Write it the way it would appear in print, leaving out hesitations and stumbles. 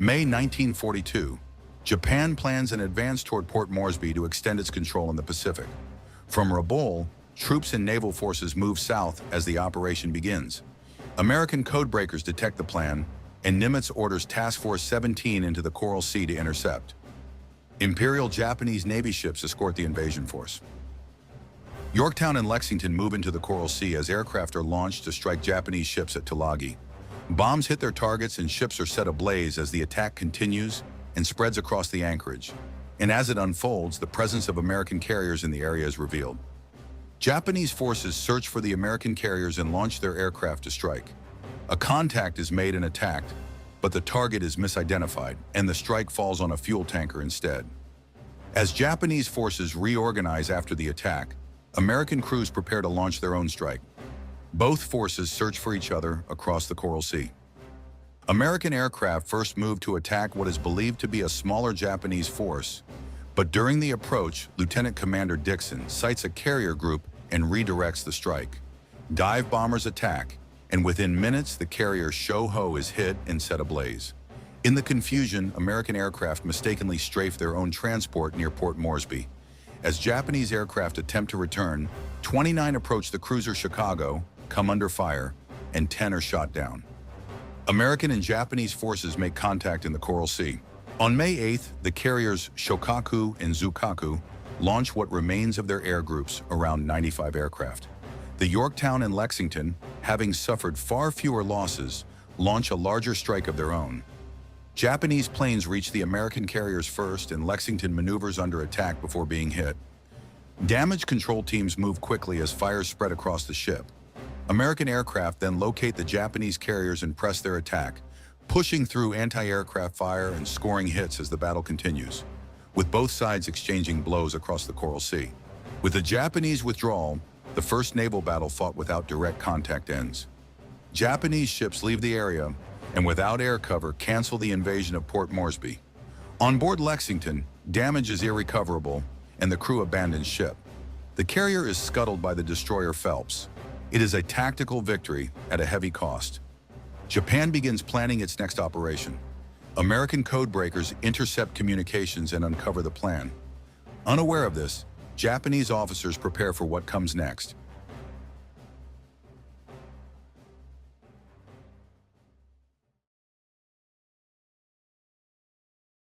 May 1942. Japan plans an advance toward Port Moresby to extend its control in the Pacific. From Rabaul, troops and naval forces move south as the operation begins. American codebreakers detect the plan, and Nimitz orders Task Force 17 into the Coral Sea to intercept. Imperial Japanese Navy ships escort the invasion force. Yorktown and Lexington move into the Coral Sea as aircraft are launched to strike Japanese ships at Tulagi. Bombs hit their targets and ships are set ablaze as the attack continues and spreads across the anchorage. And as it unfolds, the presence of American carriers in the area is revealed. Japanese forces search for the American carriers and launch their aircraft to strike. A contact is made and attacked, but the target is misidentified, and the strike falls on a fuel tanker instead. As Japanese forces reorganize after the attack, American crews prepare to launch their own strike. Both forces search for each other across the Coral Sea. American aircraft first move to attack what is believed to be a smaller Japanese force, but during the approach, Lieutenant Commander Dixon sights a carrier group and redirects the strike. Dive bombers attack, and within minutes, the carrier Shoho is hit and set ablaze. In the confusion, American aircraft mistakenly strafe their own transport near Port Moresby. As Japanese aircraft attempt to return, 29 approach the cruiser Chicago, come under fire, and 10 are shot down. American and Japanese forces make contact in the Coral Sea. On May 8th, the carriers Shokaku and Zukaku launch what remains of their air groups, around 95 aircraft. The Yorktown and Lexington, having suffered far fewer losses, launch a larger strike of their own. Japanese planes reach the American carriers first, and Lexington maneuvers under attack before being hit. Damage control teams move quickly as fires spread across the ship. American aircraft then locate the Japanese carriers and press their attack, pushing through anti-aircraft fire and scoring hits as the battle continues, with both sides exchanging blows across the Coral Sea. With the Japanese withdrawal, the first naval battle fought without direct contact ends. Japanese ships leave the area and without air cover cancel the invasion of Port Moresby. On board Lexington, damage is irrecoverable and the crew abandons ship. The carrier is scuttled by the destroyer Phelps. It is a tactical victory at a heavy cost. Japan begins planning its next operation. American codebreakers intercept communications and uncover the plan. Unaware of this, Japanese officers prepare for what comes next.